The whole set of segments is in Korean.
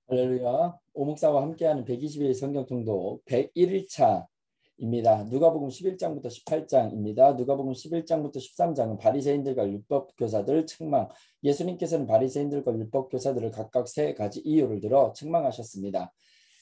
할렐루야. 오목사와 함께하는 120일 성경통독 101일차입니다. 누가복음 11장부터 18장입니다. 누가복음 11장부터 13장은 바리새인들과 율법교사들 책망. 예수님께서는 바리새인들과 율법교사들을 각각 세 가지 이유를 들어 책망하셨습니다.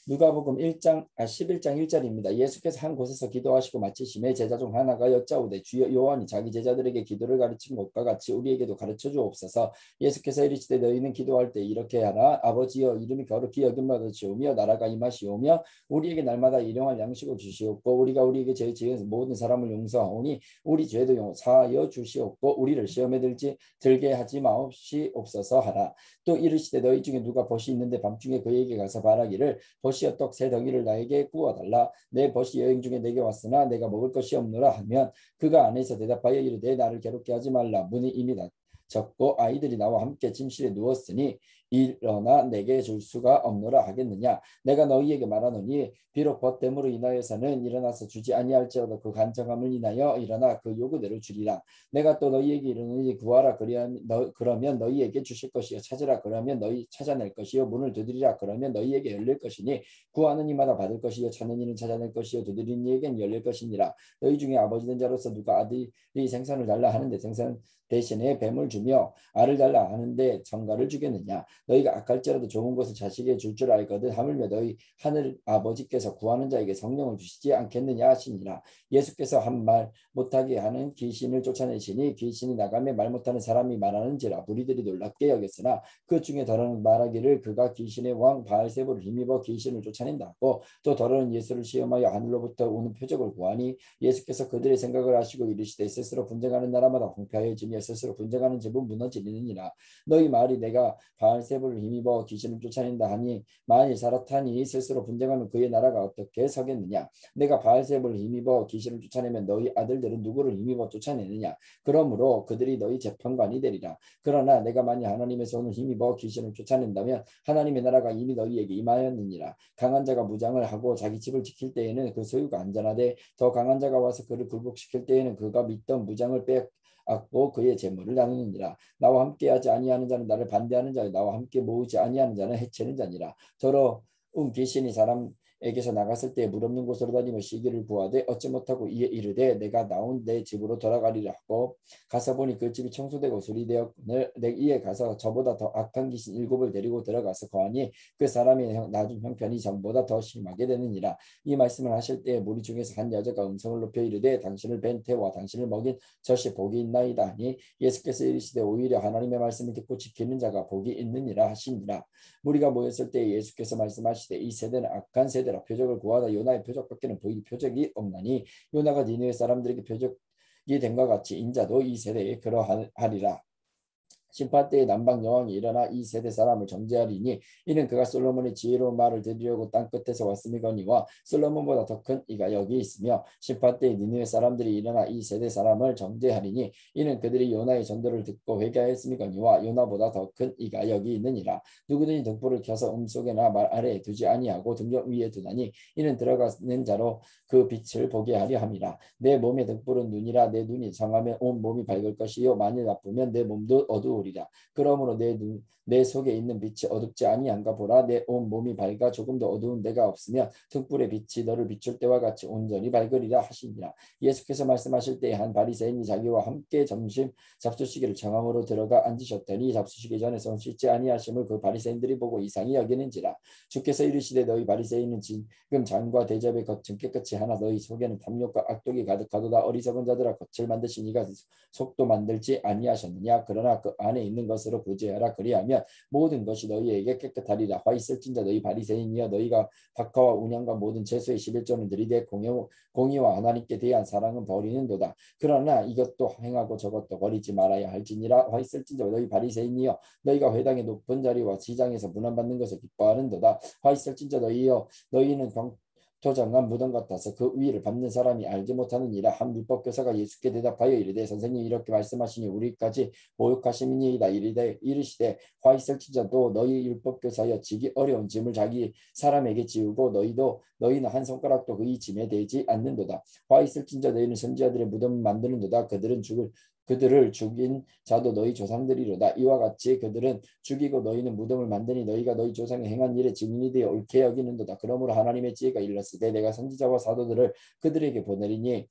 누가복음 11장 1절입니다. 예수께서 한 곳에서 기도하시고 마치심에 제자 중 하나가 여짜오되 주여 요한이 자기 제자들에게 기도를 가르친 것과 같이 우리에게도 가르쳐 주옵소서. 예수께서 이르시되 너희는 기도할 때 이렇게 하라. 아버지여 이름이 거룩히 여김받으시오며 나라가 임하시오며 우리에게 날마다 일용할 양식을 주시옵고 우리가 우리에게 죄 지은 모든 사람을 용서하오니 우리 죄도 용서하여 주시옵고 우리를 시험에 들게 하지 마옵시옵소서 하라. 또 이르시되 너희 중에 누가 벗이 있는데 밤중에 그에게 가서 말하기를 벗이여 떡 세 덩이를 나에게 구워달라. 내 벗이 여행 중에 내게 왔으나 내가 먹을 것이 없노라 하면 그가 안에서 대답하여 이르되 나를 괴롭게 하지 말라. 문이 이미 닫혔고 아이들이 나와 함께 침실에 누웠으니 일어나 내게 줄 수가 없노라 하겠느냐. 내가 너희에게 말하노니 비록 벗됨으로 인하여서는 일어나서 주지 아니할지라도 그 간청함을 인하여 일어나 그 요구대로 주리라. 내가 또 너희에게 이르노니 구하라 그러면 너희에게 주실 것이요 찾으라 그러면 너희 찾아낼 것이요 문을 두드리라 그러면 너희에게 열릴 것이니 구하는 이마다 받을 것이요 찾는 이는 찾아낼 것이요 두드리는 이에겐 열릴 것이니라. 너희 중에 아버지 된 자로서 누가 아들이 생선을 달라 하는데 생선 대신에 뱀을 주며 알을 달라 하는데 정갈을 주겠느냐. 너희가 악할지라도 좋은 것을 자식에게 줄 줄 알거든 하물며 너희 하늘 아버지께서 구하는 자에게 성령을 주시지 않겠느냐 하시니라. 예수께서 한 말 못하게 하는 귀신을 쫓아내시니 귀신이 나가며 말 못하는 사람이 말하는지라. 무리들이 놀랍게 여겼으나 그 중에 더러는 말하기를 그가 귀신의 왕 바알세불을 힘입어 귀신을 쫓아낸다고. 또 더러는 예수를 시험하여 하늘로부터 오는 표적을 구하니 예수께서 그들의 생각을 아시고 이르시되 스스로 분쟁하는 나라마다 황폐해지며 스스로 분쟁하는 집은 무너지느니라. 너희 말이 내가 바알세불을 힘입어 귀신을 쫓아낸다 하니 만일 사탄이 스스로 분쟁하면 그의 나라가 어떻게 서겠느냐. 내가 바알세불을 힘입어 귀신을 쫓아내면 너희 아들들은 누구를 힘입어 쫓아내느냐. 그러므로 그들이 너희 재판관이 되리라. 그러나 내가 만일 하나님의 손을 힘입어 귀신을 쫓아낸다면 하나님의 나라가 이미 너희에게 임하였느니라. 강한 자가 무장을 하고 자기 집을 지킬 때에는 그 소유가 안전하되 더 강한 자가 와서 그를 굴복시킬 때에는 그가 믿던 무장을 빼앗고 그의 재물을 나누느니라. 나와 함께하지 아니하는 자는 나를 반대하는 자요 나와 함께 모으지 아니하는 자는 해치는 자니라. 더러운 귀신이 사람에게서 나갔을 때 물 없는 곳으로 다니며 쉬기를 구하되 얻지 못하고 이에 이르되 내가 나온 내 집으로 돌아가리라 하고 가서 보니 그 집이 청소되고 수리되었거늘 내 이에 가서 저보다 더 악한 귀신 일곱을 데리고 들어가서 거하니 그 사람의 나중 형편이 전보다 더 심하게 되느니라. 이 말씀을 하실 때 무리 중에서 한 여자가 음성을 높여 이르되 당신을 뵌 태와 당신을 먹인 젖이 복이 있나이다 하니 예수께서 이르시되 오히려 하나님의 말씀을 듣고 지키는 자가 복이 있느니라 하시니라. 무리가 모였을 때 예수께서 말씀하시되 이 세대는 악한 세대라. 표적을 구하다 요나의 표적밖에는 보일 표적이 없나니 요나가 니느웨 사람들에게 표적이 된과 같이 인자도 이 세대에 그러하리라. 심판 때에 남방 여왕이 일어나 이 세대 사람을 정죄하리니 이는 그가 솔로몬의 지혜로운 말을 들으려고 땅 끝에서 왔음이거니와 솔로몬보다 더 큰 이가 여기 있으며 심판 때에 니느웨 사람들이 일어나 이 세대 사람을 정죄하리니 이는 그들이 요나의 전도를 듣고 회개하였음이거니와 요나보다 더 큰 이가 여기 있느니라. 누구든지 등불을 켜서 속에나 말 아래에 두지 아니하고 등경 위에 두나니 이는 들어가는 자로 그 빛을 보게 하려 함이라. 내 몸의 등불은 눈이라. 내 눈이 정하면 온 몸이 밝을 것이요 만일 나쁘면 내 몸도 어두우리라. 그러므로 내 속에 있는 빛이 어둡지 아니한가 보라. 내 온 몸이 밝아 조금도 어두운 데가 없으면 등불의 빛이 너를 비출 때와 같이 온전히 밝으리라 하시니라. 예수께서 말씀하실 때 한 바리새인이 자기와 함께 점심 잡수시기를 정함으로 들어가 앉으셨더니 잡수시기 전에 손 씻지 아니하심을 그 바리새인들이 보고 이상히 여기는지라. 주께서 이르시되 너희 바리새인은 지금 잔과 대접의 겉은 깨끗이 하나 너희 속에는 탐욕과 악독이 가득하도다. 어리석은 자들아 겉을 만드신 이가 속도 만들지 아니하셨느냐. 그러나 그 안에 있는 것으로 구제하라. 그리하면 모든 것이 너희에게 깨끗하리라. 화 있을진자 너희 바리새인이여 너희가 박하와 운양과 모든 채소의 11조는 들이되 공의와 하나님께 대한 사랑은 버리는도다. 그러나 이것도 행하고 저것도 버리지 말아야 할지니라. 화 있을진자 너희 바리새인이여 너희가 회당의 높은 자리와 시장에서 문안받는 것을 기뻐하는도다. 화 있을진자 너희여 너희는 도장한 무덤 같아서 그 위를 밟는 사람이 알지 못하느니라. 한 율법교사가 예수께 대답하여 이르되 선생님 이렇게 말씀하시니 우리까지 모욕하심이니이다. 이르시되 화 있을지라도 너희 율법교사여 지기 어려운 짐을 자기 사람에게 지우고 너희는 한 손가락도 그의 짐에 대지 않는도다. 화 있을진자 너희는 선지자들의 무덤을 만드는도다. 그들은 그들을 죽인 자도 너희 조상들이로다. 이와 같이 그들은 죽이고 너희는 무덤을 만드니 너희가 너희 조상이 행한 일에 증인이 되어 옳게 여기는도다. 그러므로 하나님의 지혜가 일렀으되 내가 선지자와 사도들을 그들에게 보내리니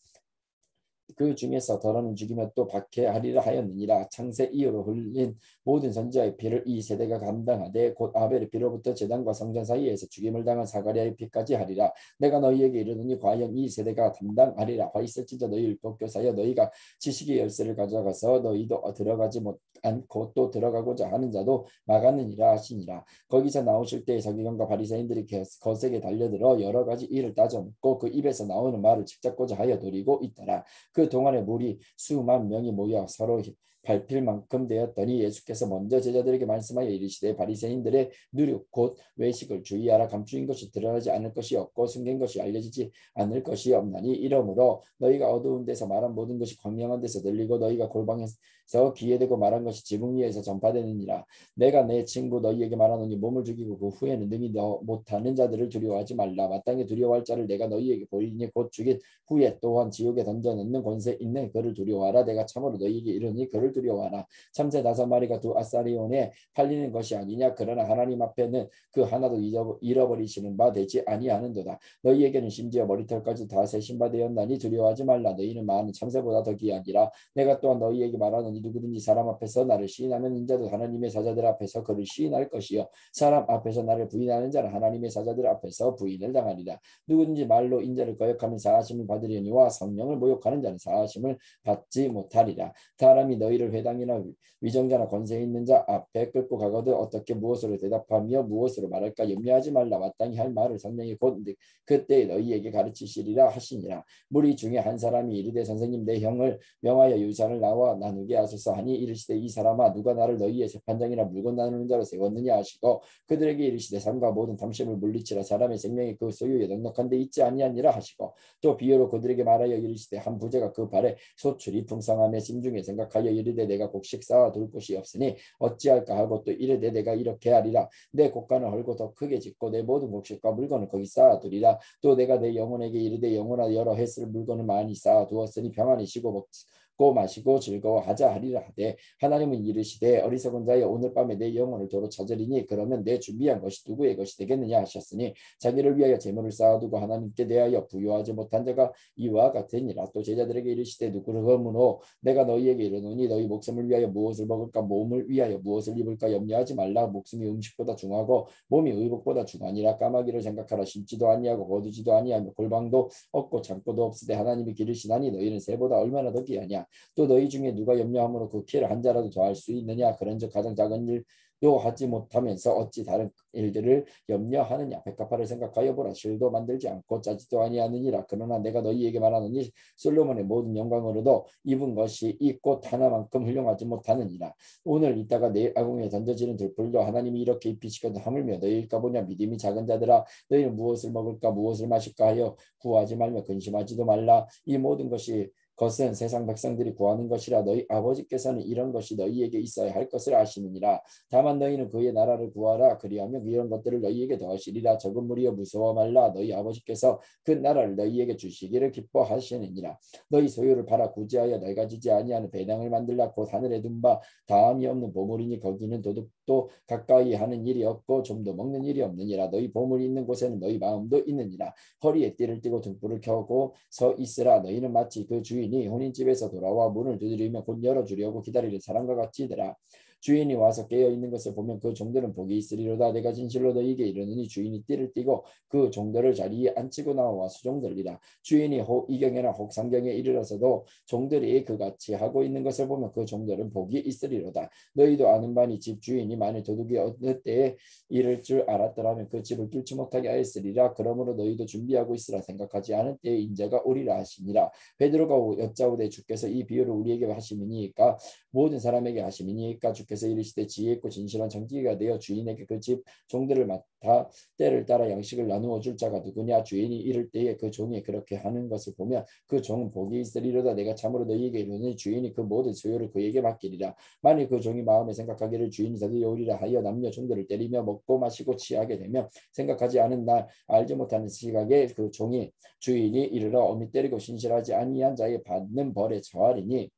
그 중에서 더러는 죽이며 또 박해하리라 하였느니라. 창세 이후로 흘린 모든 선지자의 피를 이 세대가 감당하되 곧 아벨의 피로부터 제단과 성전 사이에서 죽임을 당한 사가랴의 피까지 하리라. 내가 너희에게 이르노니 과연 이 세대가 감당하리라. 화 있을진저 너희 율법교사여 너희가 지식의 열쇠를 가져가서 너희도 들어가지 못 않고 또 들어가고자 하는 자도 막았느니라 하시니라. 거기서 나오실 때 서기관과 바리새인들이 거세게 달려들어 여러 가지 일을 따져 묻고 그 입에서 나오는 말을 직잡고자 하여 노리고 있더라. 그 동안에 무리 수만 명이 모여 서로 밟힐 만큼 되었더니 예수께서 먼저 제자들에게 말씀하여 이르시되 바리새인들의 누룩 곧 외식을 주의하라. 감추인 것이 드러나지 않을 것이 없고 숨긴 것이 알려지지 않을 것이 없나니 이러므로 너희가 어두운 데서 말한 모든 것이 광명한 데서 들리고 너희가 골방에서 귀에 대고 말한 것이 지붕 위에서 전파되느니라. 내가 내 친구 너희에게 말하노니 몸을 죽이고 그 후에는 능히 너 못하는 자들을 두려워하지 말라. 마땅히 두려워할 자를 내가 너희에게 보이니 곧 죽인 후에 또한 지옥에 던져넣는 권세 있는 그를 두려워하라. 내가 참으로 너희에게 이르니 그를 두려워하라. 참새 5마리가 두 아사리온에 팔리는 것이 아니냐. 그러나 하나님 앞에는 그 하나도 잃어버리시는 바 되지 아니하는도다. 너희에게는 심지어 머리털까지 다 세신 바 되었나니 두려워하지 말라. 너희는 많은 참새보다 더 귀하니라. 내가 또한 너희에게 말하노니 누구든지 사람 앞에서 나를 시인하면 인자도 하나님의 사자들 앞에서 그를 시인할 것이요 사람 앞에서 나를 부인하는 자는 하나님의 사자들 앞에서 부인을 당하리라. 누구든지 말로 인자를 거역하면 사하심을 받으려니와 성령을 모욕하는 자는 사하심을 받지 못하리라. 사람이 너희를 회당이나 위정자나 권세 있는 자 앞에 끌고 가거든 어떻게 무엇으로 대답하며 무엇으로 말할까 염려하지 말라. 마땅히 할 말을 성령이 곧 그때 너희에게 가르치시리라 하시니라. 무리 중에 한 사람이 이르되 선생님 내 형을 명하여 유산을 나와 나누게 하소서 하니 이르시되 이 사람아 누가 나를 너희의 재판장이나 물건 나누는 자로 세웠느냐 하시고 그들에게 이르시되 삶과 모든 탐심을 물리치라. 사람의 생명이 그 소유에 넉넉한 데 있지 아니하니라 하시고 또 비유로 그들에게 말하여 이르시되 한 부자가 그 발에 소출이 풍성함에 심중에 생각하여 이르되 내가 곡식 쌓아 둘 곳이 없으니 어찌할까 하고 또 이르되 내가 이렇게 하리라. 내 곡간을 헐고 더 크게 짓고 내 모든 곡식과 물건을 거기 쌓아 두리라. 또 내가 내 영혼에게 이르되 영혼아 여러 해쓸 물건을 많이 쌓아 두었으니 평안히 쉬고 먹고 마시고 즐거워하자 하리라 하되 하나님은 이르시되 어리석은 자여 오늘 밤에 내 영혼을 도로 찾으리니 그러면 내 준비한 것이 누구의 것이 되겠느냐 하셨으니 자기를 위하여 재물을 쌓아두고 하나님께 대하여 부요하지 못한 자가 이와 같으니라. 또 제자들에게 이르시되 누구르거므로 내가 너희에게 이르노니 너희 목숨을 위하여 무엇을 먹을까 몸을 위하여 무엇을 입을까 염려하지 말라. 목숨이 음식보다 중하고 몸이 의복보다 중하니라. 까마귀를 생각하라. 심지도 아니하고 거두지도 아니하며 골방도 없고 창고도 없으되 하나님이 기르시나니 너희는 새보다 얼마나 더 귀하냐. 또 너희 중에 누가 염려함으로 그 키를 한 자라도 더할 수 있느냐. 그런즉 가장 작은 일도 하지 못하면서 어찌 다른 일들을 염려하느냐. 백합화를 생각하여 보라. 실도 만들지 않고 짜지도 아니하느니라. 그러나 내가 너희에게 말하노니 솔로몬의 모든 영광으로도 입은 것이 이 꽃 하나만큼 훌륭하지 못하느니라. 오늘 이따가 내일 아궁이에 던져지는 들불도 하나님이 이렇게 입히시거든 하물며 너희일까 보냐. 믿음이 작은 자들아 너희는 무엇을 먹을까 무엇을 마실까 하여 구하지 말며 근심하지도 말라. 이 모든 것은 세상 백성들이 구하는 것이라. 너희 아버지께서는 이런 것이 너희에게 있어야 할 것을 아시느니라. 다만 너희는 그의 나라를 구하라. 그리하면 이런 것들을 너희에게 더하시리라. 적은 무리여 무서워 말라. 너희 아버지께서 그 나라를 너희에게 주시기를 기뻐하시느니라. 너희 소유를 팔아 구제하여 낡아지지 아니하는 배낭을 만들라. 곧 하늘에 둔 바 다함이 없는 보물이니 거기는 도둑도 가까이 하는 일이 없고 좀도 먹는 일이 없느니라. 너희 보물이 있는 곳에는 너희 마음도 있느니라. 허리에 띠를 띠고 등불을 켜고 서 있으라. 너희는 마치 그 주인이 혼인집에서 돌아와 문을 두드리며 곧 열어주려고 기다리는 사람과 같이더라. 주인이 와서 깨어 있는 것을 보면 그 종들은 복이 있으리로다. 내가 진실로 너희에게 이르노니 주인이 띠를 띠고 그 종들을 자리에 앉히고 나와 수종들리라. 주인이 혹 이경에나 혹 상경에 이르러서도 종들이 그같이 하고 있는 것을 보면 그 종들은 복이 있으리로다. 너희도 아는 바니 집 주인이 만일 도둑이 어느 때에 이를 줄 알았더라면 그 집을 뚫지 못하게 하였으리라. 그러므로 너희도 준비하고 있으라. 생각하지 않은 때에 인자가 오리라 하시니라. 베드로가 여짜오되 주께서 이 비유를 우리에게 하심이니까 모든 사람에게 하심이니까 주께서 이르시되 지혜 있고 진실한 정직이가 되어 주인에게 그 집 종들을 맡아 때를 따라 양식을 나누어 줄 자가 누구냐. 주인이 이를 때에 그 종이 그렇게 하는 것을 보면 그 종은 복이 있으리로다. 내가 참으로 너희에게 이르노니 주인이 그 모든 소유를 그에게 맡기리라. 만일 그 종이 마음에 생각하기를 주인이 드디어 오리라 하여 남녀 종들을 때리며 먹고 마시고 취하게 되면 생각하지 않은 날 알지 못하는 시각에 그 종이 주인이 이르러 어미 때리고 신실하지 아니한 자의 받는 벌에 처하리니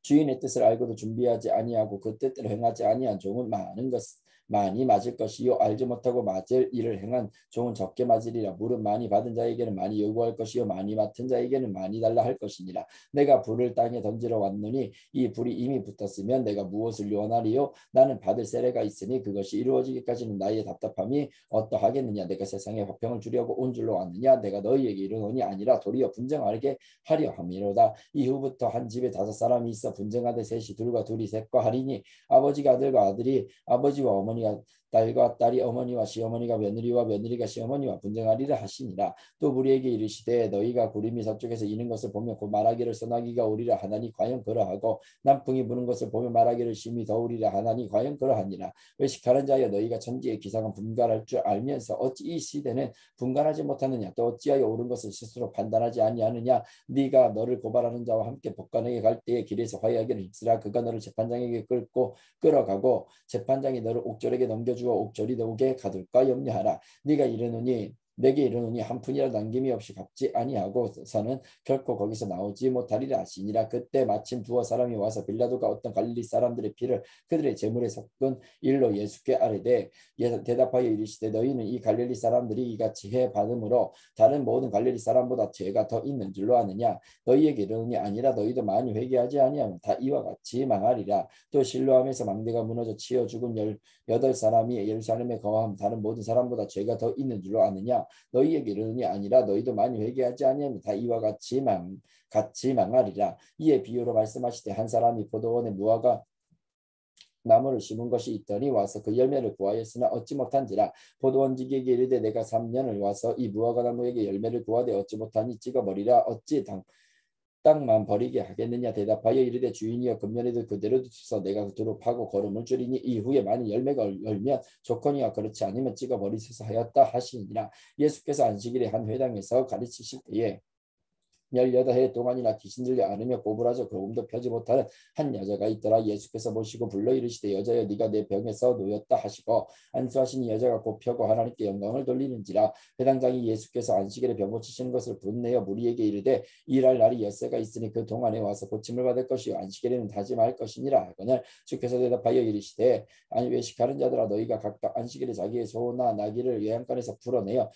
주인의 뜻을 알고도 준비하지 아니하고 그 뜻대로 행하지 아니한 종은 많이 맞을 것이요 알지 못하고 맞을 일을 행한 종은 적게 맞으리라. 물은 많이 받은 자에게는 많이 요구할 것이요 많이 맡은 자에게는 많이 달라 할 것이니라. 내가 불을 땅에 던지러 왔노니 이 불이 이미 붙었으면 내가 무엇을 요원하리요? 나는 받을 세례가 있으니 그것이 이루어지기까지는 나의 답답함이 어떠하겠느냐? 내가 세상에 화평을 주려고 온 줄로 아느냐? 내가 너희에게 이르노니 아니라 도리어 분쟁하게 하려 함이로다. 이후부터 한 집에 5 사람이 있어 분쟁하되 셋이 둘과 둘이 셋과 하리니 아버지가 아들과 아들이 아버지와 어머니가 딸과 딸이 어머니와 시어머니가 며느리와 며느리가 시어머니와 분쟁하리라 하시니라. 또 무리에게 이르시되 너희가 구름이 서쪽에서 이는 것을 보면 곧 말하기를 소나기가 오리라 하나니 과연 그러하고 남풍이 부는 것을 보면 말하기를 심히 더우리라 하나니 과연 그러하니라. 외식하는 자여 너희가 천지의 기상은 분간할 줄 알면서 어찌 이 시대는 분간하지 못하느냐? 또 어찌하여 옳은 것을 스스로 판단하지 아니하느냐? 네가 너를 고발하는 자와 함께 법관에게 갈 때에 길에서 화해하기를 힘쓰라. 그가 너를 재판장에게 끌어가고 재판장이 너를 옥졸에게 넘겨주어 옥졸이 오게 가둘까 염려하라. 네가 이르노니 내게 이르노니 한 푼이라 남김이 없이 갚지 아니하고서는 결코 거기서 나오지 못하리라 하시니라. 그때 마침 2 사람이 와서 빌라도가 어떤 갈릴리 사람들의 피를 그들의 제물에 섞은 일로 예수께 아뢰되 대답하여 이르시되 너희는 이 갈릴리 사람들이 이같이 해 받음으로 다른 모든 갈릴리 사람보다 죄가 더 있는 줄로 아느냐? 너희에게 이르노니 아니라 너희도 많이 회개하지 아니하면 다 이와 같이 망하리라. 또 실로암에서 망대가 무너져 치어 죽은 18 사람이 예루살렘에 거함 다른 모든 사람보다 죄가 더 있는 줄로 아느냐? 너희에게 이르노니 아니라 너희도 많이 회개하지 아니하면 다 이와 같이 망하리라. 이에 비유로 말씀하시되 한 사람이 포도원에 무화과 나무를 심은 것이 있더니 와서 그 열매를 구하였으나 얻지 못한지라. 포도원지기에게 이르되 내가 3년을 와서 이 무화과 나무에게 열매를 구하되 얻지 못하니 찍어버리라. 어찌 땅만 버리게 하겠느냐? 대답하여 이르되 주인이여 금년에도 그대로 두소서. 내가 두루 파고 거름을 줄이니 이후에 많은 열매가 열면 좋거니와 그렇지 않으면 찍어버리소서 하였다 하시니라. 예수께서 안식일에 한 회당에서 가르치실 때에 18해 동안이나 귀신 들려 앓으며 꼬부라져 걸음도 펴지 못하는 한 여자가 있더라. 예수께서 보시고 불러 이르시되 여자여 네가 내 병에서 놓였다 하시고 안수하시니 여자가 곧 펴고 하나님께 영광을 돌리는지라. 회당장이 예수께서 안식일에 병 고치시는 것을 분내어 무리에게 이르되 일할 날이 엿새가 있으니 그 동안에 와서 고침을 받을 것이요 안식일에는 다지 말 것이니라 하거늘 주께서 대답하여 이르시되 아니 외식하는 자들아 너희가 각각 안식일에 자기의 소나 나귀를 외양간에서 풀어내어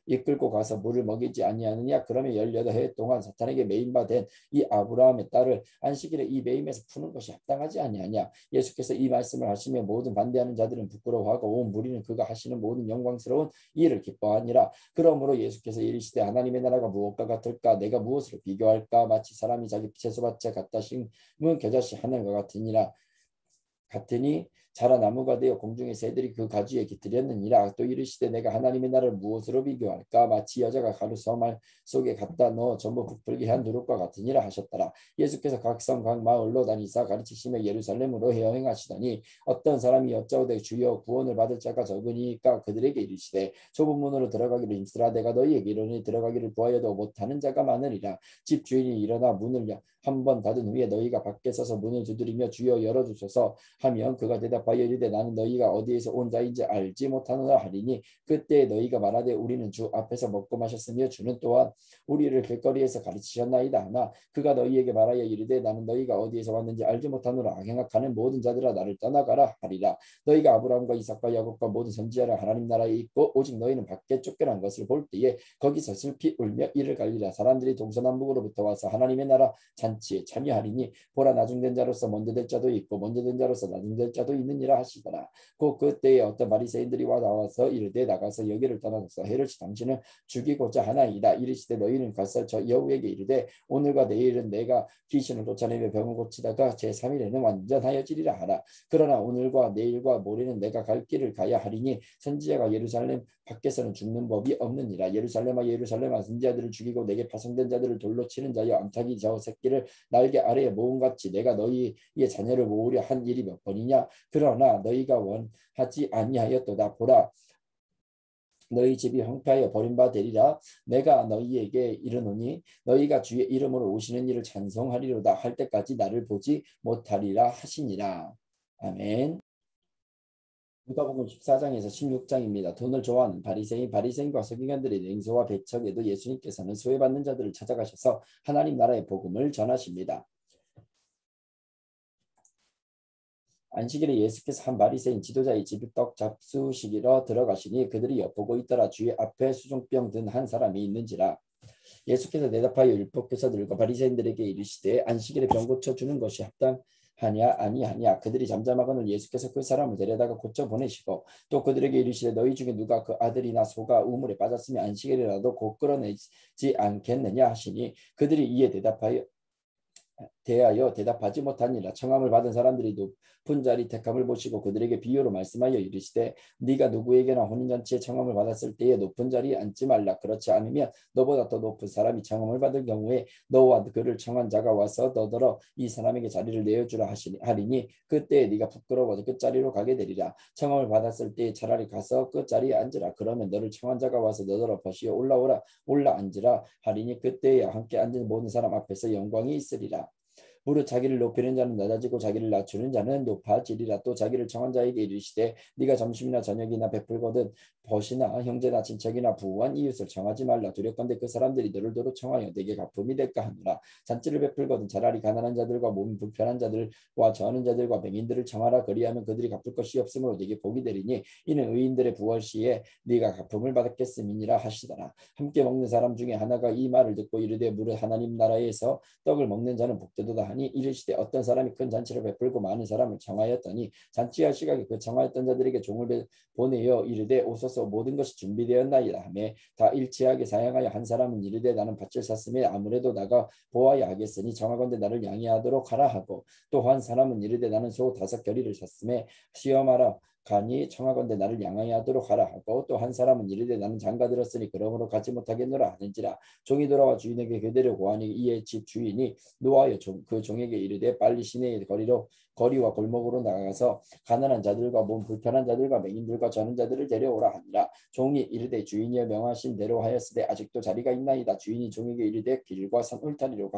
이끌고 가서 물을 먹이지 아니하느냐? 그러면 18해 동안 사탄에게 매임받은 이 아브라함의 딸을 안식일에 이 매임에서 푸는 것이 합당하지 아니하냐? 예수께서 이 말씀을 하시며 모든 반대하는 자들은 부끄러워하고 온 무리는 그가 하시는 모든 영광스러운 일을 기뻐하니라. 그러므로 예수께서 이르시되 하나님의 나라가 무엇과 같을까? 내가 무엇으로 비교할까? 마치 사람이 자기 채소밭에 갖다 심은 겨자씨 하늘과 같으니 자라나무가 되어 공중의 새들이 그 가지에 깃들였느니라. 또 이르시되 내가 하나님의 나라를 무엇으로 비교할까? 마치 여자가 가루 서말 속에 갖다 넣어 전부 부풀게 한 누룩과 같으니라 하셨더라. 예수께서 각 성 각 마을로 다니사 가르치시며 예루살렘으로 여행하시더니 어떤 사람이 여짜오되 주여 구원을 받을 자가 적으니까 그들에게 이르시되 좁은 문으로 들어가기를 힘쓰라. 내가 너희에게 이르노니 들어가기를 구하여도 못하는 자가 많으리라. 집 주인이 일어나 문을 한 번 닫은 후에 너희가 밖에 서서 문을 두드리며 주여 열어주소서 하면 그가 대답하여 이르되 나는 너희가 어디에서 온 자인지 알지 못하노라 하리니 그때 너희가 말하되 우리는 주 앞에서 먹고 마셨으며 주는 또한 우리를 길거리에서 가르치셨나이다 하나 그가 너희에게 말하여 이르되 나는 너희가 어디에서 왔는지 알지 못하노라. 악행하는 모든 자들아 나를 떠나가라 하리라. 너희가 아브라함과 이삭과 야곱과 모든 선지자를 하나님 나라에 있고 오직 너희는 밖에 쫓겨난 것을 볼 때에 거기서 슬피 울며 이를 갈리라. 사람들이 동서남북으로부터 와서 하나님의 나라 잔치에 참여하리니 보라 나중된 자로서 먼저 될 자도 있고 먼저 된 자로서 나중될 자도 있느니라 하시더라. 그때에 어떤 바리새인들이 나와서 이르되 나가서 여기를 떠나서 헤롯이 당신을 죽이고자 하나이다. 이르시되 너희는 가서 저 여우에게 이르되 오늘과 내일은 내가 귀신을 쫓아내며 병을 고치다가 제3일에는 완전하여지리라 하라. 그러나 오늘과 내일과 모레는 내가 갈 길을 가야 하리니 선지자가 예루살렘 밖에서는 죽는 법이 없느니라. 예루살렘아 예루살렘아 선지자들을 죽이고 내게 파송된 자들을 돌로 치는 자여 암탉이 저 새끼를 날개 아래에 모음같이 내가 너희의 자녀를 모으려 한 일이 몇 번이냐? 그러나 너희가 원하지 아니하였도다. 보라 너희 집이 황폐하여 버림바 되리라. 내가 너희에게 이르노니 너희가 주의 이름으로 오시는 일을 찬송하리로다 할 때까지 나를 보지 못하리라 하시니라. 아멘. 누가복음 14장에서 16장입니다. 돈을 좋아하는 바리새인과 서기관들의 냉소와 배척에도 예수님께서는 소외받는 자들을 찾아가셔서 하나님 나라의 복음을 전하십니다. 안식일에 예수께서 한 바리새인 지도자의 집에 떡 잡수시기로 들어가시니 그들이 엿보고 있더라. 주의 앞에 수종병 든 한 사람이 있는지라. 예수께서 대답하여 율법교사들과 바리새인들에게 이르시되 안식일에 병 고쳐 주는 것이 합당하냐 아니하냐. 그들이 잠잠하거늘 예수께서 그 사람을 데려다가 고쳐 보내시고 또 그들에게 이르시되 너희 중에 누가 그 아들이나 소가 우물에 빠졌으면 안식일이라도 곧 끌어내지 않겠느냐 하시니 그들이 이에 대하여 대답하지 못하니라. 청함을 받은 사람들이 높은 자리 택함을 보시고 그들에게 비유로 말씀하여 이르시되 네가 누구에게나 혼인잔치에 청함을 받았을 때에 높은 자리에 앉지 말라. 그렇지 않으면 너보다 더 높은 사람이 청함을 받을 경우에 너와 그를 청한 자가 와서 너더러 이 사람에게 자리를 내어주라 하리니 그때에 네가 부끄러워서 그 자리로 가게 되리라. 청함을 받았을 때에 차라리 가서 그 자리에 앉으라. 그러면 너를 청한 자가 와서 너더러 버시어 올라 앉으라 하리니 그때에 함께 앉은 모든 사람 앞에서 영광이 있으리라. 무릇 자기를 높이는 자는 낮아지고 자기를 낮추는 자는 높아지리라. 또 자기를 청한 자에게 이르시되 네가 점심이나 저녁이나 베풀거든 벗이나 형제나 친척이나 부한 이웃을 청하지 말라. 두렵건대 그 사람들이 너를 도로 청하여 네게 갚음이 될까 하노라. 잔치를 베풀거든 차라리 가난한 자들과 몸이 불편한 자들과 저하는 자들과 맹인들을 청하라. 그리하면 그들이 갚을 것이 없으므로 네게 복이 되리니 이는 의인들의 부활 시에 네가 갚음을 받았겠음이니라 하시더라. 함께 먹는 사람 중에 하나가 이 말을 듣고 이르되 무릇 하나님 나라에서 떡을 먹는 자는 복되도다 하니 이르시되 어떤 사람이 큰 잔치를 베풀고 많은 사람을 청하였더니 잔치할 시각에 그 청하였던 자들에게 종을 보내어 이르되 오소서 모든 것이 준비되었나이다 하매 다 일치하게 사양하여 한 사람은 이르되 나는 밭을 샀음에 아무래도 나가 보아야 하겠으니 청하건대 나를 양해하도록 하라 하고 또 한 사람은 이르되 나는 소 5겨리를 샀음에 시험하라 가니 청하건대 나를 양해하도록 하라 하고 또 한 사람은 이르되 나는 장가 들었으니 그러므로 가지 못하겠노라 하는지라. 종이 돌아와 주인에게 그대로 고하니 이에 집 주인이 노하여 그 종에게 이르되 빨리 시내의 거리와 골목으로 나가서 가난한 자들과 몸 불편한 자들과 맹인들과 저는 자들을 데려오라 하니라. 종이 이르되 주인이 명하신 대로 하였으되 아직도 자리가 있나이다. 주인이 종에게 이르되 길과 산 울타리로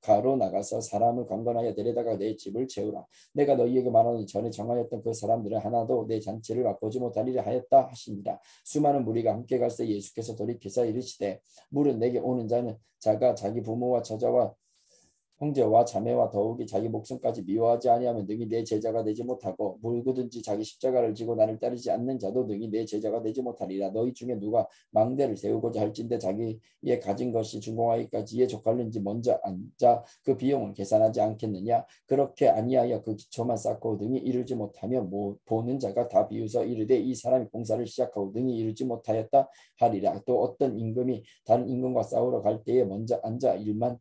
가로 나가서 사람을 강건하여 데려다가 내 집을 채우라. 내가 너희에게 말하니 전에 정하였던 그 사람들은 하나도 내 잔치를 맛보지 못하리라 하였다 하시니라. 수많은 무리가 함께 갈새 예수께서 돌이키사 이르시되 물은 내게 오는 자가 자기 부모와 처자와 형제와 자매와 더욱이 자기 목숨까지 미워하지 아니하면 능히 내 제자가 되지 못하고 누구든지 자기 십자가를 지고 나를 따르지 않는 자도 능히 내 제자가 되지 못하리라. 너희 중에 누가 망대를 세우고자 할진대 자기의 가진 것이 준공하기까지에 족할는지 먼저 앉아 그 비용을 계산하지 않겠느냐. 그렇게 아니하여 그 기초만 쌓고 능히 이르지 못하며 보는 자가 다 비웃어 이르되 이 사람이 공사를 시작하고 능히 이르지 못하였다 하리라. 또 어떤 임금이 다른 임금과 싸우러 갈 때에 먼저 앉아 1만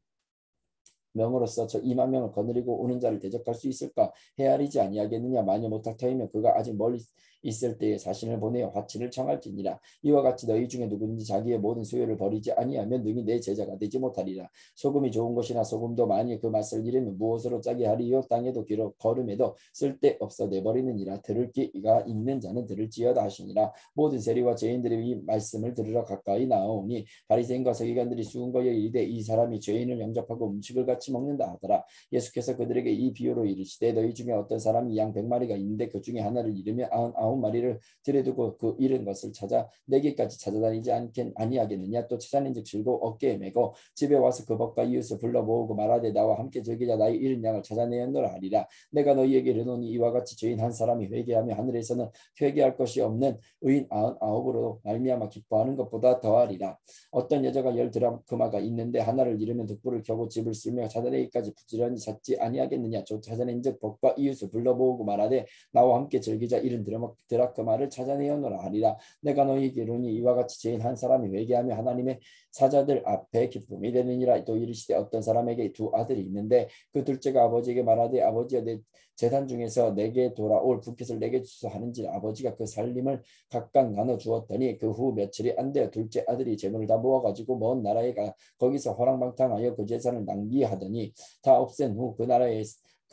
명으로서 저 2만 명을 거느리고 오는 자를 대적할 수 있을까? 헤아리지 아니하겠느냐. 만일 못할 터이면 그가 아직 멀리 있을 때에 자신을 보내어 화친을 청할지니라. 이와 같이 너희 중에 누구든지 자기의 모든 소유를 버리지 아니하면 능히 내 제자가 되지 못하리라. 소금이 좋은 것이나 소금도 만일 그 맛을 잃으면 무엇으로 짜게 하리요? 땅에도 거름에도 쓸데없어 내버리느니라. 들을 귀가 있는 자는 들을지어다 하시니라. 모든 세리와 죄인들이 이 말씀을 들으러 가까이 나오니 바리새인과 서기관들이 수군거려 이르되 이 사람이 죄인을 영접하고 음식을 같이 먹는다 하더라. 예수께서 그들에게 이 비유로 이르시되 너희 중에 어떤 사람이 양 100마리가 있는데 그 중에 하나를 잃으면 99마리를 들여두고 그 잃은 것을 찾아 내게까지 찾아다니지 아니하겠느냐. 또 찾아낸즉 즐거워 어깨에 메고 집에 와서 그 법과 이웃을 불러 모으고 말하되 나와 함께 즐기자. 나의 잃은 양을 찾아내었노라 하리라. 내가 너희에게 이르노니 이와 같이 죄인 한 사람이 회개하며 하늘에서는 회개할 것이 없는 의인 99으로 말미암아 기뻐하는 것보다 더하리라. 어떤 여자가 10드라크마가 있는데 하나를 잃으면 득불을 켜고 집을 쓸며 찾아내기까지 부지런히 찾지 아니하겠느냐. 저 찾아낸즉 법과 이웃을 불러 모으고 말하되 나와 함께 즐기자. 잃은 드라크마를 찾아내었노라 하리라. 내가 너희에게 이르노니 이와 같이 죄인 한 사람이 회개하며 하나님의 사자들 앞에 기쁨이 되느니라. 또 이르시되 어떤 사람에게 두 아들이 있는데 그 둘째가 아버지에게 말하되 아버지여 내 재산 중에서 내게 돌아올 부켓을 내게 주소 하는지라. 아버지가 그 살림을 각각 나눠 주었더니 그 후 며칠이 안 되어 둘째 아들이 재물을 다 모아가지고 먼 나라에 가 거기서 호랑방탕하여 그 재산을 낭비하더니 다 없앤 후 그 나라에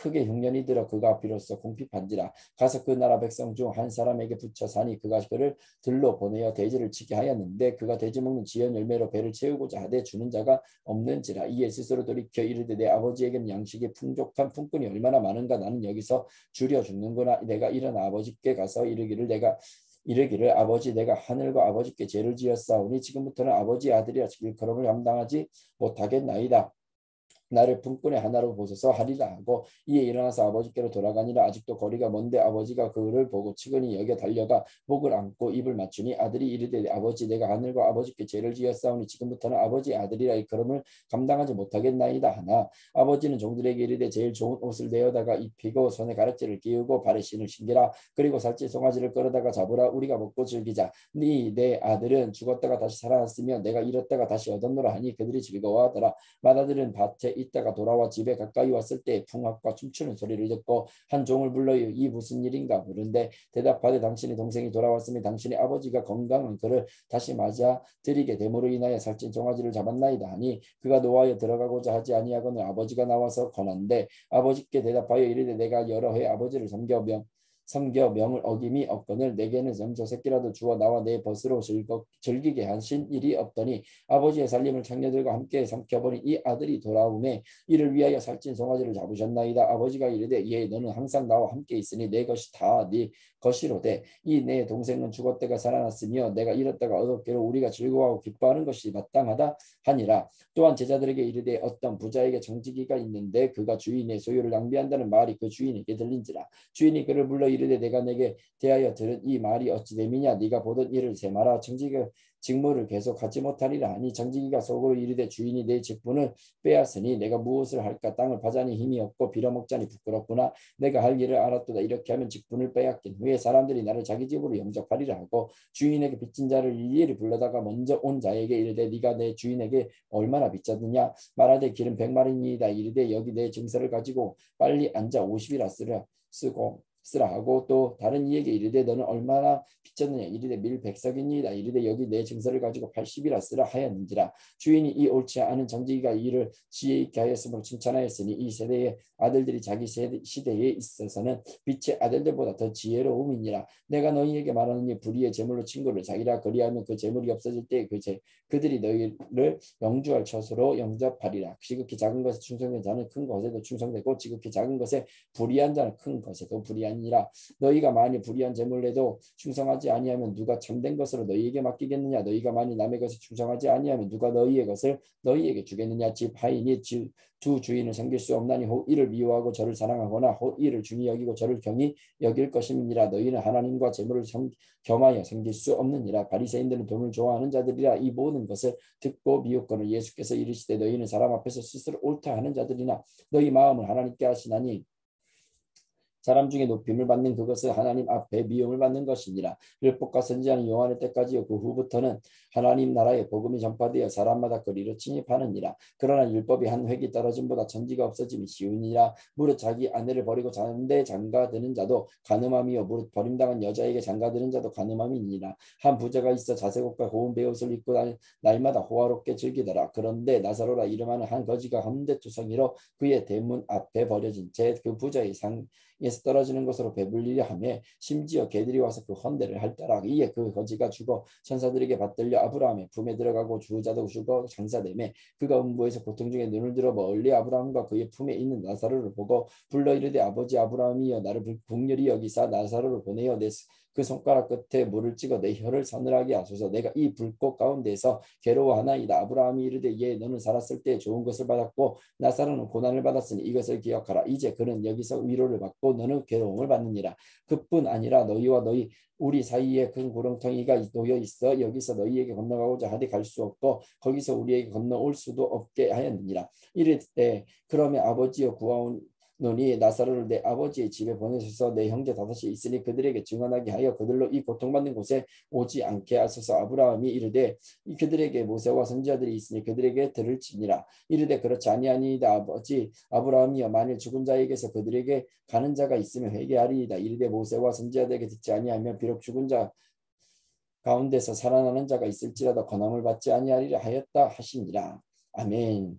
크게 흉년이 들어 그가 비로소 궁핍한지라. 가서 그 나라 백성 중 한 사람에게 붙여 사니 그가 그를 들로 보내어 돼지를 치게 하였는데 그가 돼지 먹는 지연 열매로 배를 채우고자 하되 주는 자가 없는지라. 이에 스스로 돌이켜 이르되 내 아버지에게는 양식이 풍족한 품꾼이 얼마나 많은가. 나는 여기서 줄여 죽는구나. 내가 일어나 아버지께 가서 이르기를 아버지 내가 하늘과 아버지께 죄를 지었사오니 지금부터는 아버지 아들이라 일컬음을 감당하지 못하겠나이다. 나를 품꾼의 하나로 보소서 하리라 하고 이에 일어나서 아버지께로 돌아가니라. 아직도 거리가 먼데 아버지가 그를 보고 측은히 여겨 달려가 목을 안고 입을 맞추니 아들이 이르되 아버지 내가 하늘과 아버지께 죄를 지었사오니 지금부터는 아버지 아들이라 이 걸음을 감당하지 못하겠나이다 하나 아버지는 종들에게 이르되 제일 좋은 옷을 내어다가 입히고 손에 가락지를 끼우고 발에 신을 신기라. 그리고 살찐 송아지를 끌어다가 잡으라. 우리가 먹고 즐기자. 네 내 아들은 죽었다가 다시 살아났으며 내가 잃었다가 다시 얻었노라 하니 그들이 즐거워하더라. 맏아들은 밭에 있다가 돌아와 집에 가까이 왔을 때 풍악과 춤추는 소리를 듣고 한 종을 불러요. 이 무슨 일인가 물은데 대답하되 당신의 동생이 돌아왔으니 당신의 아버지가 건강한 그를 다시 맞아 드리게 됨으로 인하여 살찐 송아지를 잡았나이다 하니 그가 노하여 들어가고자 하지 아니하거늘 아버지가 나와서 권한대 아버지께 대답하여 이르되 내가 여러 해 아버지를 섬겨 명을 어김이 없거늘 내게는 염소 새끼라도 주어 나와 내 벗으로 즐기게 하신 일이 없더니 아버지의 살림을 창녀들과 함께 삼켜버린 이 아들이 돌아오매 이를 위하여 살찐 송아지를 잡으셨나이다. 아버지가 이르되 예 너는 항상 나와 함께 있으니 내 것이 다 네 것이로되 이 내 동생은 죽었다가 살아났으며 내가 잃었다가 얻었기로 우리가 즐거워하고 기뻐하는 것이 마땅하다 하니라. 또한 제자들에게 이르되 어떤 부자에게 정직이가 있는데 그가 주인의 소유를 낭비한다는 말이 그 주인에게 들린지라. 주인이 그를 불러 이르되 내가 내게 대하여 들은 이 말이 어찌 됨이냐 네가 보던 일을 세마라. 정직의 직무를 계속하지 못하리라 하니 정직이가 속으로 이르되 주인이 내 직분을 빼앗으니 내가 무엇을 할까. 땅을 파자니 힘이 없고 빌어먹자니 부끄럽구나. 내가 할 일을 알았도다. 이렇게 하면 직분을 빼앗긴 후에 사람들이 나를 자기 집으로 영접하리라 하고 주인에게 빚진 자를 일일이 불러다가 먼저 온 자에게 이르되 네가 내 주인에게 얼마나 빚졌느냐. 말하되 길은 100마리니이다. 이르되 여기 내 증서를 가지고 빨리 앉아 50이라 쓰라 하고 또 다른 이에게 이르되 너는 얼마나 빚졌느냐. 이르되 밀 100석이니이다. 이르되 여기 내 증서를 가지고 80이라 쓰라 하였는지라. 주인이 이 옳지 않은 정직이가 이를 지혜 있게 하였으므로 칭찬하였으니 이 세대의 아들들이 자기 시대에 있어서는 빛의 아들들보다 더 지혜로움이니라. 내가 너희에게 말하노니 불의의 재물로 친구를 사귀라. 그리하면 그 재물이 없어질 때 그들이 너희를 영주할 처소로 영접하리라. 지극히 작은 것에 충성된 자는 큰 것에도 충성되고 지극히 작은 것에 불의한 자는 큰 것에도 불의하니라. 너희가 만일 불의한 재물에도 충성하지 아니하면 누가 참된 것으로 너희에게 맡기겠느냐. 너희가 만일 남의 것에 충성하지 아니하면 누가 너희의 것을 너희에게 주겠느냐. 집 하인이 두 주인을 섬길 수 없나니 혹 이를 미워하고 저를 사랑하거나 혹 이를 중히 여기고 저를 경히 여길 것임이니라. 너희는 하나님과 재물을 겸하여 섬길 수 없느니라. 바리새인들은 돈을 좋아하는 자들이라. 이 모든 것을 듣고 미혹거늘 예수께서 이르시되 너희는 사람 앞에서 스스로 옳다 하는 자들이나 너희 마음을 하나님께 하시나니 사람 중에 높임을 받는 그것은 하나님 앞에 미움을 받는 것이니라. 율법과 선지자는 요한의 때까지요 그 후부터는 하나님 나라의 복음이 전파되어 사람마다 그리로 침입하느니라. 그러나 율법이 한 획이 떨어짐보다 천지가 없어짐이 쉬우니라. 무릇 자기 아내를 버리고 자는데 장가드는 자도 간음함이요 무릇 버림당한 여자에게 장가드는 자도 간음함이니라. 한 부자가 있어 자색옷과 고운 베옷을 입고 날마다 호화롭게 즐기더라. 그런데 나사로라 이름하는 한 거지가 함대투성이로 그의 대문 앞에 버려진 채 그 부자의 에서 떨어지는 것으로 배불리려 하며 심지어 개들이 와서 그 헌대를 할더라. 이에 그 거지가 죽어 천사들에게 받들려 아브라함의 품에 들어가고 주자도 죽어 장사되매 그가 음부에서 고통 중에 눈을 들어 멀리 아브라함과 그의 품에 있는 나사로를 보고 불러 이르되 아버지 아브라함이여 나를 긍휼히 여기사 나사로를 보내어 그 손가락 끝에 물을 찍어 내 혀를 서늘하게 하소서. 내가 이 불꽃 가운데서 괴로워하나이다. 아브라함이 이르되 예 너는 살았을 때 좋은 것을 받았고 나사로는 고난을 받았으니 이것을 기억하라. 이제 그는 여기서 위로를 받고 너는 괴로움을 받느니라. 그뿐 아니라 너희와 우리 사이에 큰 구렁텅이가 놓여 있어 여기서 너희에게 건너가고자 하되 갈 수 없고 거기서 우리에게 건너올 수도 없게 하였느니라. 이를 때 그러면 아버지여 구하오니 나사로를 내 아버지의 집에 보내셔서 내 형제 다섯이 있으니 그들에게 증언하게 하여 그들로 이 고통받는 곳에 오지 않게 하소서. 아브라함이 이르되 그들에게 모세와 선지자들이 있으니 그들에게 들을지니라. 이르되 그렇지 아니하니이다. 아버지 아브라함이여 만일 죽은 자에게서 그들에게 가는 자가 있으면 회개하리이다. 이르되 모세와 선지자들에게 듣지 아니하면 비록 죽은 자 가운데서 살아나는 자가 있을지라도 권함을 받지 아니하리라 하였다 하시니라. 아멘.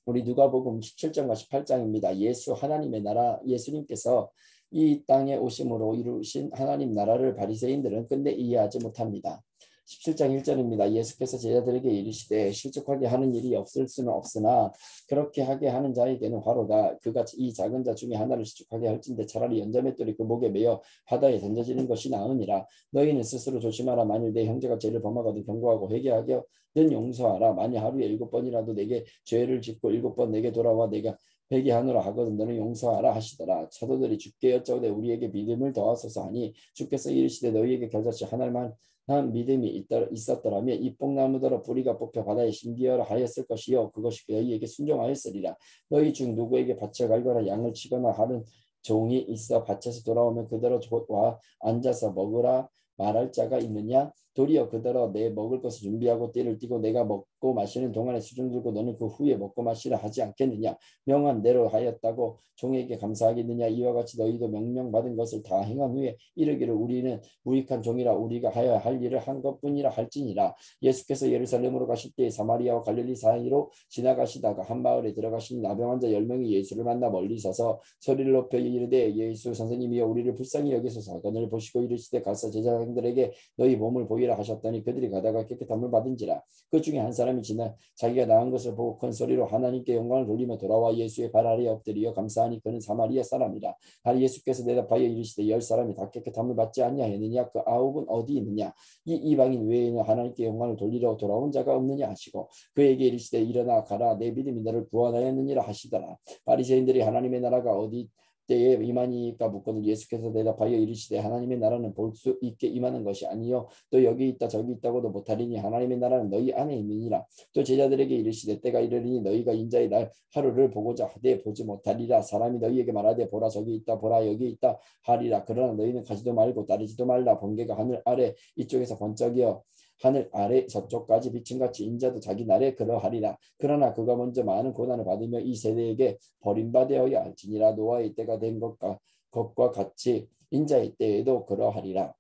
우리 누가복음 17장과 18장입니다. 예수 하나님의 나라 예수님께서 이 땅에 오심으로 이루신 하나님 나라를 바리새인들은 끝내 이해하지 못합니다. 17장 1절입니다. 예수께서 제자들에게 이르시되 실족하게 하는 일이 없을 수는 없으나 그렇게 하게 하는 자에게는 화로다. 그가 이 작은 자 중에 하나를 실족하게 할진대 차라리 연자맷돌이 그 목에 매어 바다에 던져지는 것이 나으니라. 너희는 스스로 조심하라. 만일 내 형제가 죄를 범하거든 경고하고 회개하거든 용서하라. 만일 하루에 7번이라도 내게 죄를 짓고 7번 내게 돌아와 내가 회개하노라 하거든 너는 용서하라 하시더라. 사도들이 주께 여짜오되 우리에게 믿음을 더하소서 하니 주께서 이르시되 너희에게 겨자씨 하나만 한 믿음이 있었더라면 이 뽕나무더러 뿌리가 뽑혀 바다에 심기어라 하였을 것이요 그것이 너희에게 순종하였으리라. 너희 중 누구에게 밭을 갈거나 양을 치거나 하는 종이 있어 밭에서 돌아오면 그대로 와 앉아서 먹으라 말할 자가 있느냐? 도리어 그대로 내 먹을 것을 준비하고 띠를 띠고 내가 먹고 마시는 동안에 수중 들고 너는 그 후에 먹고 마시라 하지 않겠느냐? 명한 대로 하였다고 종에게 감사하겠느냐? 이와 같이 너희도 명령받은 것을 다 행한 후에 이르기를 우리는 무익한 종이라 우리가 하여야 할 일을 한 것뿐이라 할지니라. 예수께서 예루살렘으로 가실 때 사마리아와 갈릴리 사이로 지나가시다가 한 마을에 들어가시니 나병 환자 10명이 예수를 만나 멀리 서서 소리를 높여 이르되 예수 선생님이여 우리를 불쌍히 여기소서. 그를 보시고 이르시되 가서 제자들에게 너희 몸을 보이라 하셨더니 그들이 가다가 깨끗함을 받은지라. 그 중에 한 사람이 지나 자기가 나은 것을 보고 큰 소리로 하나님께 영광을 돌리며 돌아와 예수의 발 아래에 엎드리어 감사하니 그는 사마리아 사람이라. 예수께서 대답하여 이르시되 10사람이 다 깨끗함을 받지 아니하였느냐? 그 9은 어디 있느냐? 이 이방인 외에는 하나님께 영광을 돌리러 돌아온 자가 없느냐 하시고 그에게 이르시되 일어나 가라 내 믿음이 너를 구원하였느니라 하시더라. 바리새인들이 하나님의 나라가 어디 때에 임하니까 묻거든 예수께서 대답하여 이르시되 하나님의 나라는 볼 수 있게 임하는 것이 아니요 또 여기 있다 저기 있다고도 못하리니 하나님의 나라는 너희 안에 있느니라. 또 제자들에게 이르시되 때가 이르리니 너희가 인자의 날 하루를 보고자 하되 보지 못하리라. 사람이 너희에게 말하되 보라 저기 있다 보라 여기 있다 하리라. 그러나 너희는 가지도 말고 따르지도 말라. 번개가 하늘 아래 이쪽에서 번쩍이어 하늘 아래 저쪽까지 비침같이 인자도 자기 날에 그러하리라. 그러나 그가 먼저 많은 고난을 받으며 이 세대에게 버림받아야 할지니라. 노아의 때가 된 것과 같이 인자의 때에도 그러하리라.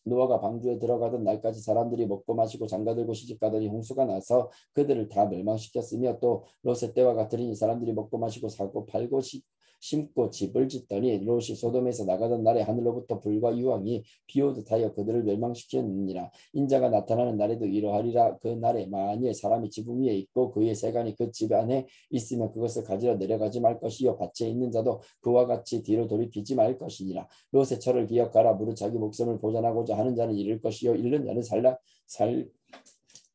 노아가 방주에 들어가던 날까지 사람들이 먹고 마시고 장가들고 시집가더니 홍수가 나서 그들을 다 멸망시켰으며 또 롯의 때와 같으니 사람들이 먹고 마시고 사고 팔고 심고 집을 짓더니 롯이 소돔에서 나가던 날에 하늘로부터 불과 유황이 비오듯 하여 그들을 멸망시켰느니라. 인자가 나타나는 날에도 이러하리라. 그 날에 만일 사람이 지붕 위에 있고 그의 세간이 그 집 안에 있으면 그것을 가지러 내려가지 말 것이요 밭에 있는 자도 그와 같이 뒤로 돌이키지 말 것이니라. 롯의 철을 기억하라. 무릇 자기 목숨을 보존하고자 하는 자는 잃을 것이요 잃는 자는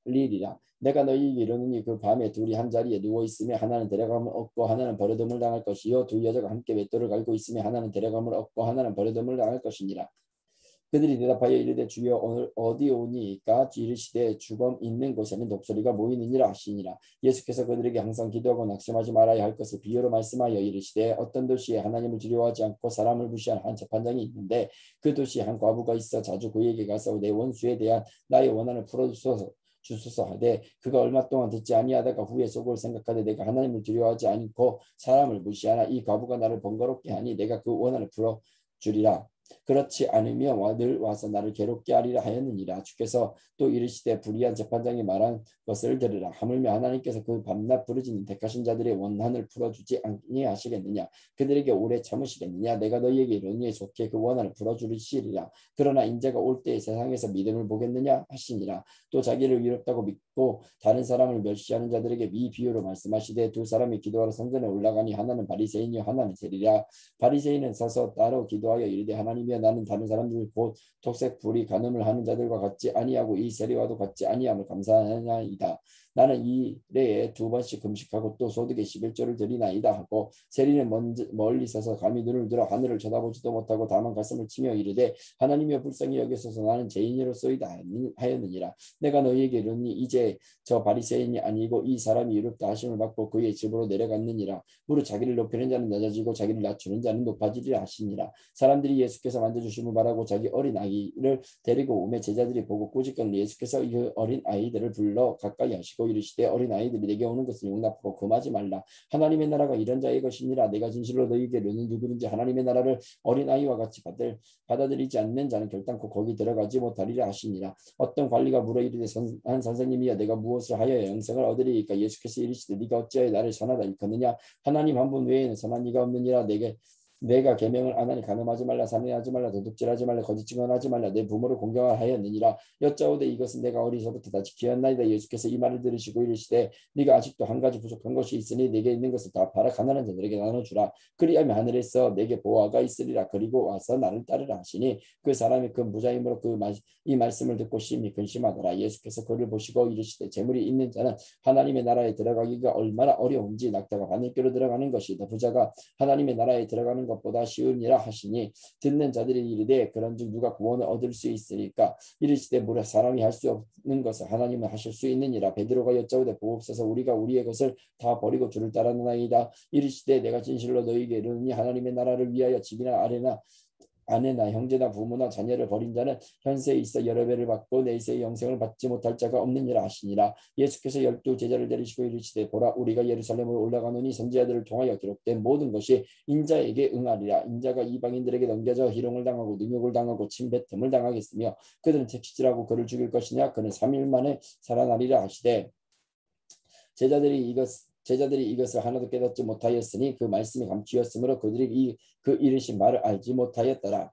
살리리라. 내가 너희에게 이르노니 그 밤에 둘이 한 자리에 누워 있으며 하나는 데려감을 얻고 하나는 버려둠을 당할 것이요 두 여자가 함께 맷돌을 갈고 있으며 하나는 데려감을 얻고 하나는 버려둠을 당할 것이니라. 그들이 대답하여 이르되 주여 오늘 어디 오니까? 이르시되 주검 있는 곳에는 독수리가 모이느니라 하시니라. 예수께서 그들에게 항상 기도하고 낙심하지 말아야 할 것을 비유로 말씀하여 이르시되 어떤 도시에 하나님을 두려워하지 않고 사람을 무시한 한 재판장이 있는데 그 도시에 한 과부가 있어 자주 그에게 가서 내 원수에 대한 나의 원한을 풀어주소서 하되 그가 얼마 동안 듣지 아니하다가 후에 속을 생각하되 내가 하나님을 두려워하지 않고 사람을 무시하나 이 과부가 나를 번거롭게 하니 내가 그 원한을 풀어주리라. 그렇지 않으면 늘 와서 나를 괴롭게 하리라 하였느니라. 주께서 또 이르시되 불의한 재판장이 말한 것을 들으라. 하물며 하나님께서 그 밤낮 부르짖는 택하신 자들의 원한을 풀어주지 아니하시겠느냐? 그들에게 오래 참으시겠느냐? 내가 너희에게 이르노니 속히 그 원한을 풀어주시리라. 그러나 인자가 올 때에 세상에서 믿음을 보겠느냐 하시니라. 또 자기를 위롭다고 믿고 다른 사람을 멸시하는 자들에게 이 비유로 말씀하시되 두 사람이 기도하러 성전에 올라가니 하나는 바리새인이요 하나는 세리라. 바리새인은 서서 따로 기도하여 이르되 하나님이여 나는 다른 사람들 곧 독색 불의 간음을 하는 자들과 같지 아니하고 이 세리와도 같지 아니함을 감사하나이다. 나는 이 일에 2번씩 금식하고 또 소득의 11조를 드리나이다 하고 세리는 멀리 서서 감히 눈을 들어 하늘을 쳐다보지도 못하고 다만 가슴을 치며 이르되 하나님이여 불쌍히 여기소서 나는 죄인이로소이다 하였느니라. 내가 너희에게 이르니 이제 저 바리새인이 아니고 이 사람이 이롭다 하심을 받고 그의 집으로 내려갔느니라. 무릇 자기를 높이는 자는 낮아지고 자기를 낮추는 자는 높아지리라 하시니라. 사람들이 예수께서 만져주심을 바라고 자기 어린 아이를 데리고 오매 제자들이 보고 꾸짖거늘 예수께서 이 어린 아이들을 불러 가까이 하시고 이르시되 어린 아이들이 내게 오는 것을 용납하고 금하지 말라. 하나님의 나라가 이런 자의 것이니라. 내가 진실로 너희에게 이르노니 누구든지 하나님의 나라를 어린 아이와 같이 받아들이지 않는 자는 결단코 거기 들어가지 못하리라 하시니라. 어떤 관리가 물어 이르되 한 선생님이여 내가 무엇을 하여 영생을 얻으리이까? 예수께서 이르시되 네가 어찌하여 나를 선하다 일컫느냐? 하나님 한 분 외에는 선한 이가 없느니라. 내가 계명을 안 하니 간음하지 말라, 살인하지 말라, 도둑질하지 말라, 거짓 증언하지 말라, 내 부모를 공경하였느니라. 여짜오되 이것은 내가 어리서부터 다 지키었나이다. 예수께서 이 말을 들으시고 이르시되 네가 아직도 한 가지 부족한 것이 있으니 네게 있는 것을 다 팔아 가난한 자들에게 나눠주라. 그리하면 하늘에서 내게 보화가 있으리라. 그리고 와서 나를 따르라 하시니 그 사람이 그 무자임으로 이 말씀을 듣고 심히 근심하더라. 예수께서 그를 보시고 이르시되 재물이 있는 자는 하나님의 나라에 들어가기가 얼마나 어려운지 낙타가 바늘귀로 들어가는 것이다. 부자가 하나님의 나라에 들어가는 것보다 쉬우니라 하시니 듣는 자들이 이르되 그런즉 누가 구원을 얻을 수 있으리까? 이르시되 무려 사람이 할 수 없는 것을 하나님은 하실 수 있느니라. 베드로가 여짜오되 보옵소서 우리가 우리의 것을 다 버리고 주를 따르나이다. 이르시되 내가 진실로 너희에게 이르노니 하나님의 나라를 위하여 집이나 아내나 형제나 부모나 자녀를 버린 자는 현세에 있어 여러 배를 받고 내세의 영생을 받지 못할 자가 없느니라 하시니라. 예수께서 12 제자를 데리시고 이르시되 보라 우리가 예루살렘으로 올라가노니 선지자들을 통하여 기록된 모든 것이 인자에게 응하리라. 인자가 이방인들에게 넘겨져 희롱을 당하고 능욕을 당하고 침뱉음을 당하겠으며 그들은 채찍질하고 그를 죽일 것이냐 그는 3일 만에 살아나리라 하시되 제자들이 이것을 하나도 깨닫지 못하였으니 그 말씀이 감추었으므로 그들이 그 이르신 말을 알지 못하였더라.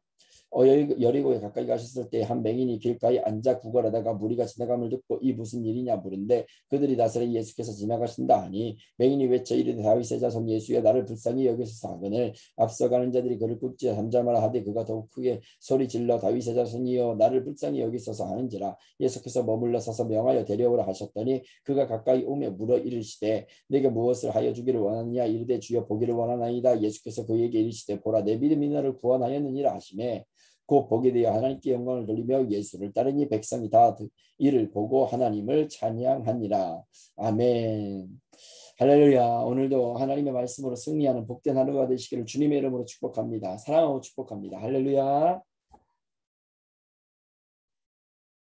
여리고에 가까이 가셨을 때 한 맹인이 길가에 앉아 구걸하다가 무리가 지나감을 듣고 이 무슨 일이냐 물은데 그들이 나사렛 예수께서 지나가신다 하니 맹인이 외쳐 이르되 다윗의 자손 예수여 나를 불쌍히 여기소서 하거늘 앞서가는 자들이 그를 꿇지 잠잠하라 하되 그가 더욱 크게 소리 질러 다윗의 자손이여 나를 불쌍히 여기소서 하는지라. 예수께서 머물러 서서 명하여 데려오라 하셨더니 그가 가까이 오며 물어 이르시되 내게 무엇을 하여 주기를 원하느냐 이르되 주여 보기를 원하나이다. 예수께서 그에게 이르시되 보라 내 믿음이 너를 구원하였느니라 하시매 곧 보게 되어 하나님께 영광을 돌리며 예수를 따르니 백성이 다 이를 보고 하나님을 찬양하니라. 아멘. 할렐루야. 오늘도 하나님의 말씀으로 승리하는 복된 하루가 되시기를 주님의 이름으로 축복합니다. 사랑하고 축복합니다. 할렐루야.